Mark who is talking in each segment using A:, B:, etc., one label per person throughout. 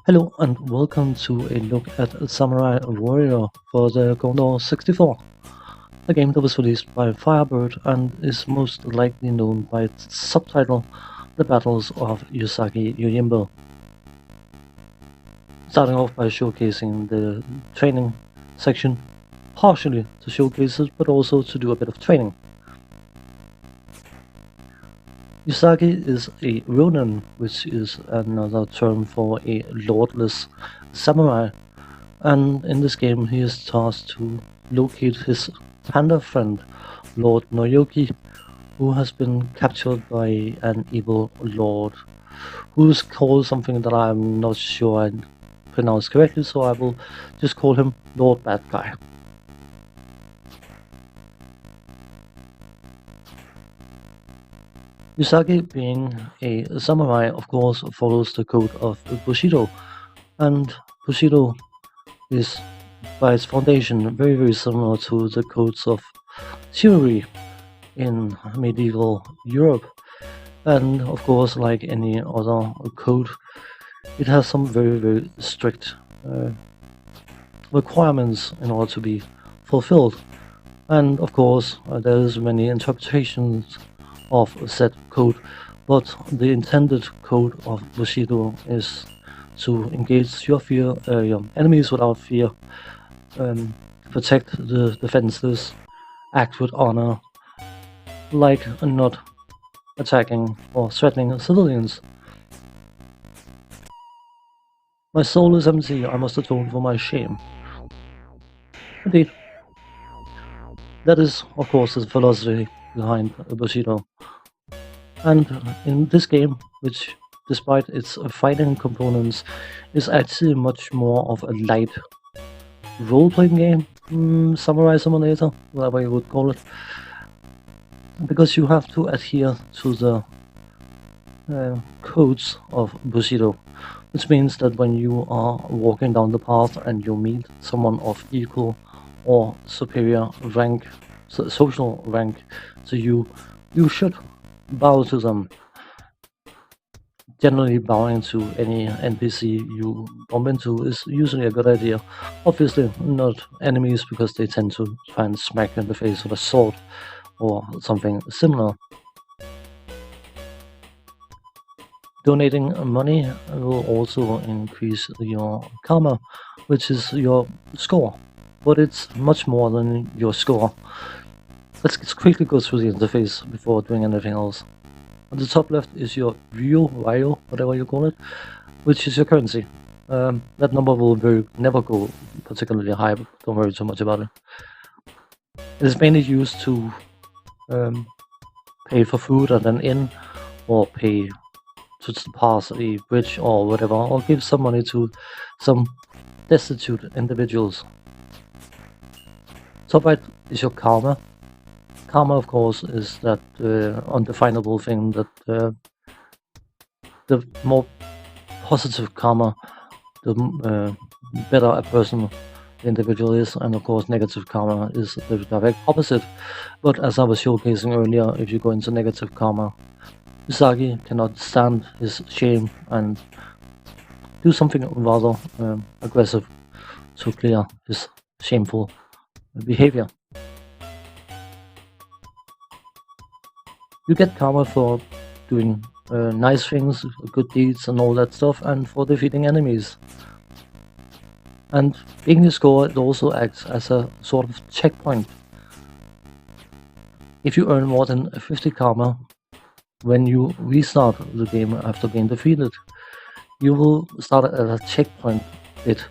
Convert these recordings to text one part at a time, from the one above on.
A: Hello and welcome to a look at Samurai Warrior for the Commodore 64, a game that was released by Firebird and is most likely known by its subtitle, The Battles of Usagi Yojimbo. Starting off by showcasing the training section, partially to showcase it, but also to do a bit of training. Usagi is a ronin, which is another term for a lordless samurai, and in this game he is tasked to locate his panda friend, Lord Noyoki, who has been captured by an evil lord, who's called something that I'm not sure I pronounced correctly, so I will just call him Lord Bad Guy. Usagi, being a samurai, of course follows the code of Bushido, and Bushido is by its foundation very similar to the codes of chivalry in medieval Europe, and of course, like any other code, it has some very strict requirements in order to be fulfilled. And of course, there's many interpretations of said code, but the intended code of Bushido is to engage your enemies without fear, protect the defenseless, act with honor, like not attacking or threatening civilians. My soul is empty, I must atone for my shame. Indeed. That is, of course, the philosophy behind Bushido. And in this game, which despite its fighting components, is actually much more of a light role-playing game, samurai simulator, whatever you would call it, because you have to adhere to the codes of Bushido, which means that when you are walking down the path and you meet someone of equal or superior rank, social rank to you, you should bow to them. Generally, bowing to any NPC you bump into is usually a good idea. Obviously, not enemies, because they tend to try and smack you in the face with a sword or something similar. Donating money will also increase your karma, which is your score, but it's much more than your score. Let's quickly go through the interface before doing anything else. On the top left is your Ryo, whatever you call it, which is your currency. That number will never go particularly high, but don't worry too much about it. It is mainly used to pay for food at an inn, or pay to pass a bridge or whatever, or give some money to some destitute individuals. Top right is your karma. Karma, of course, is that undefinable thing that the more positive karma, the better a person, the individual is, and of course negative karma is the direct opposite. But as I was showcasing earlier, if you go into negative karma, Usagi cannot stand his shame and do something rather aggressive to clear his shameful behavior. You get karma for doing nice things, good deeds and all that stuff, and for defeating enemies. And being the score, it also acts as a sort of checkpoint. If you earn more than 50 karma when you restart the game after being defeated, you will start at a checkpoint bit.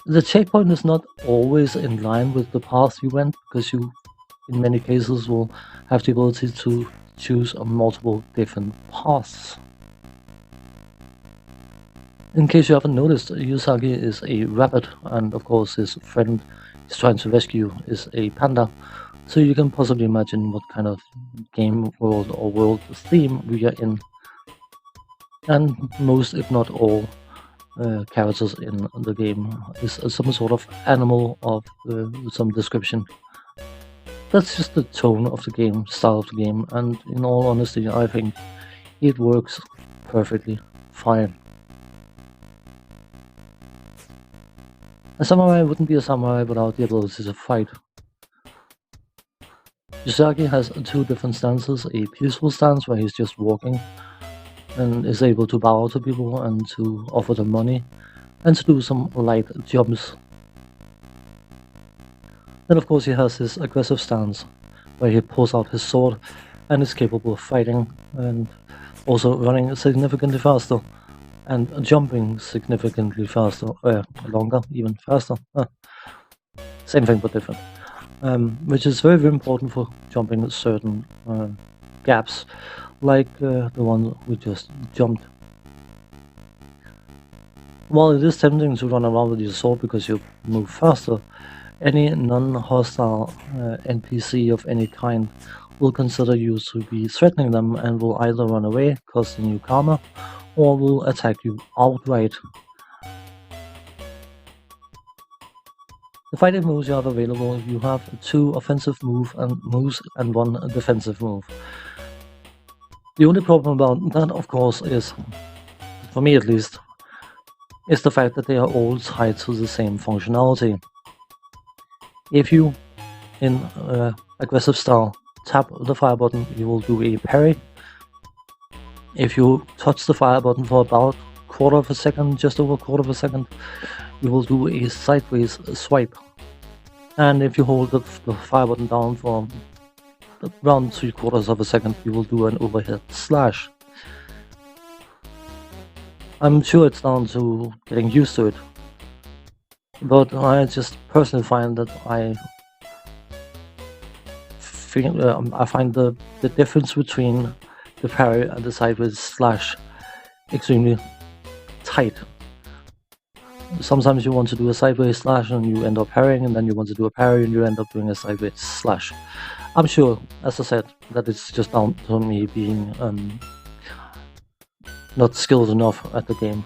A: The checkpoint is not always in line with the path you went, because you, in many cases, will have the ability to choose multiple different paths. In case you haven't noticed, Usagi is a rabbit, and of course his friend he's trying to rescue is a panda, so you can possibly imagine what kind of game world or world theme we are in. And most, if not all, characters in the game is some sort of animal of some description. That's just the tone of the game, style of the game, and in all honesty, I think it works perfectly fine. A samurai wouldn't be a samurai without the ability to fight. Usagi has two different stances, a peaceful stance where he's just walking and is able to bow to people and to offer them money, and to do some light jumps. Then of course he has his aggressive stance, where he pulls out his sword and is capable of fighting, and also running significantly faster, and jumping significantly faster, longer, even faster. Same thing but different. Which is very, very important for jumping certain gaps, like the one we just jumped. While it is tempting to run around with your sword because you move faster, any non-hostile NPC of any kind will consider you to be threatening them and will either run away, costing you karma, or will attack you outright. The fighting moves you have available, you have 2 offensive moves and 1 defensive move. The only problem about that, of course, is, for me at least, is the fact that they are all tied to the same functionality. If you, in aggressive style, tap the fire button, you will do a parry. If you touch the fire button for about quarter of a second, just over a quarter of a second, you will do a sideways swipe. And if you hold the fire button down for around 3/4 of a second, you will do an overhead slash. I'm sure it's down to getting used to it, but I just personally find that I find the difference between the parry and the sideways slash extremely tight. Sometimes you want to do a sideways slash and you end up parrying, and then you want to do a parry and you end up doing a sideways slash. I'm sure, as I said, that it's just down to me being not skilled enough at the game.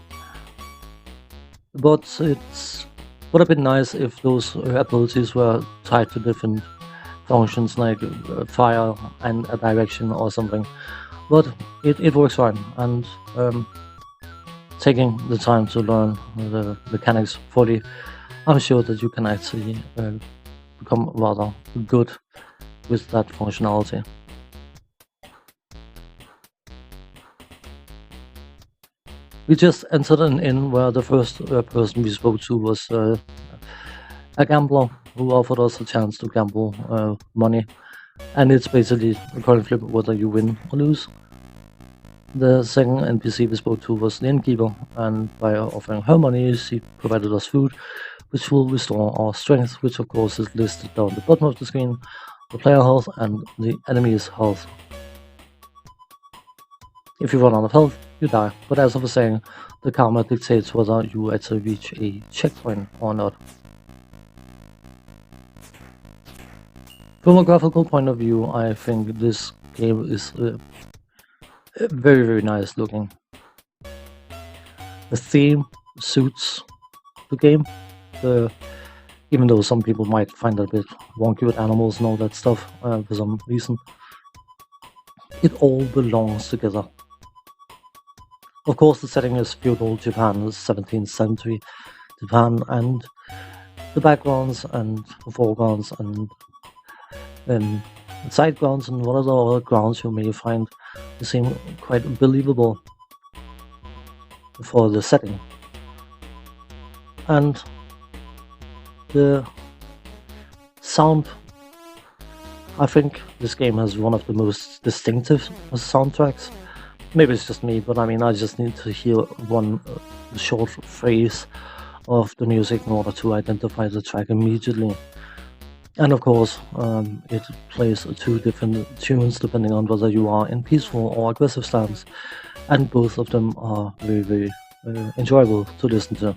A: But it would have been nice if those abilities were tied to different functions, like fire and a direction or something. But it works fine, and taking the time to learn the mechanics fully, I'm sure that you can actually become rather good with that functionality. We just entered an inn where the first person we spoke to was a gambler who offered us a chance to gamble money, and it's basically a coin flip whether you win or lose. The second NPC we spoke to was the innkeeper, and by offering her money, she provided us food, which will restore our strength, which of course is listed down the bottom of the screen, the player health and the enemy's health. If you run out of health, you die, but as I was saying, the karma dictates whether you actually reach a checkpoint or not. From a graphical point of view, I think this game is very, very nice looking. The theme suits the game, even though some people might find it a bit wonky with animals and all that stuff for some reason. It all belongs together. Of course, the setting is feudal Japan, 17th century Japan, and the backgrounds and the foregrounds and side grounds and whatever other grounds you may find seem quite believable for the setting. And the sound, I think this game has one of the most distinctive soundtracks. Maybe it's just me, but I mean, I just need to hear one short phrase of the music in order to identify the track immediately. And of course, it plays 2 different tunes depending on whether you are in peaceful or aggressive stance, and both of them are very, very enjoyable to listen to.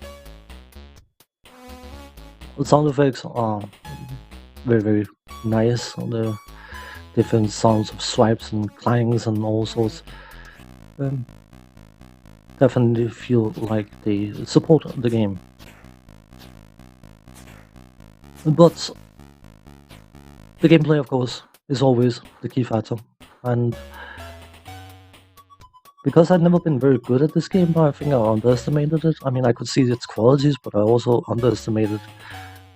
A: The sound effects are very, very nice. The different sounds of swipes and clangs and all sorts definitely feel like they support the game. But the gameplay, of course, is always the key factor, and because I'd never been very good at this game, I think I underestimated it. I mean, I could see its qualities, but I also underestimated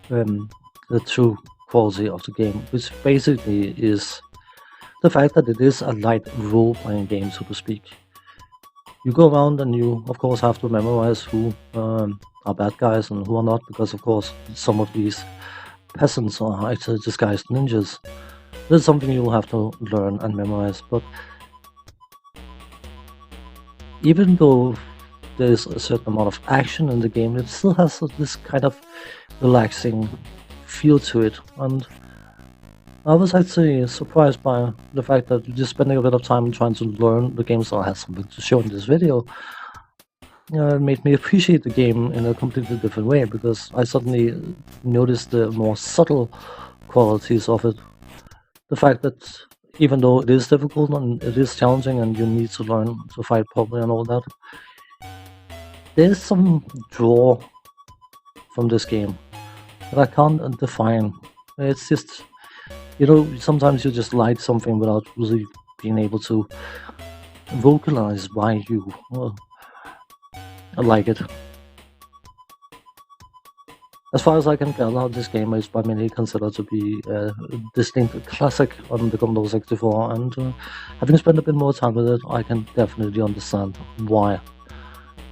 A: the true quality of the game, which basically is the fact that it is a light role-playing game, so to speak. You go around and you, of course, have to memorize who are bad guys and who are not, because, of course, some of these peasants are actually disguised ninjas. This is something you'll have to learn and memorize, but even though there's a certain amount of action in the game, it still has this kind of relaxing feel to it, and I was actually surprised by the fact that just spending a bit of time trying to learn the game style has something to show in this video. It made me appreciate the game in a completely different way, because I suddenly noticed the more subtle qualities of it. The fact that even though it is difficult and it is challenging and you need to learn to fight properly and all that, there's some draw from this game that I can't define. It's just, you know, sometimes you just like something without really being able to vocalize why you like it. As far as I can tell, this game is by many considered to be a distinct classic on the Commodore 64, and having spent a bit more time with it, I can definitely understand why.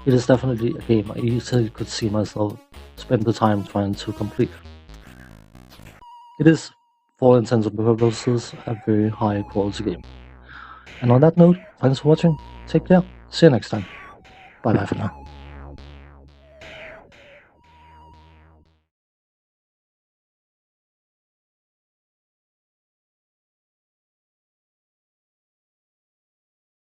A: It is definitely a game I easily could see myself spend the time trying to complete. It is, for all intents and purposes, a very high quality game. And on that note, thanks for watching, take care, see you next time, bye bye for now.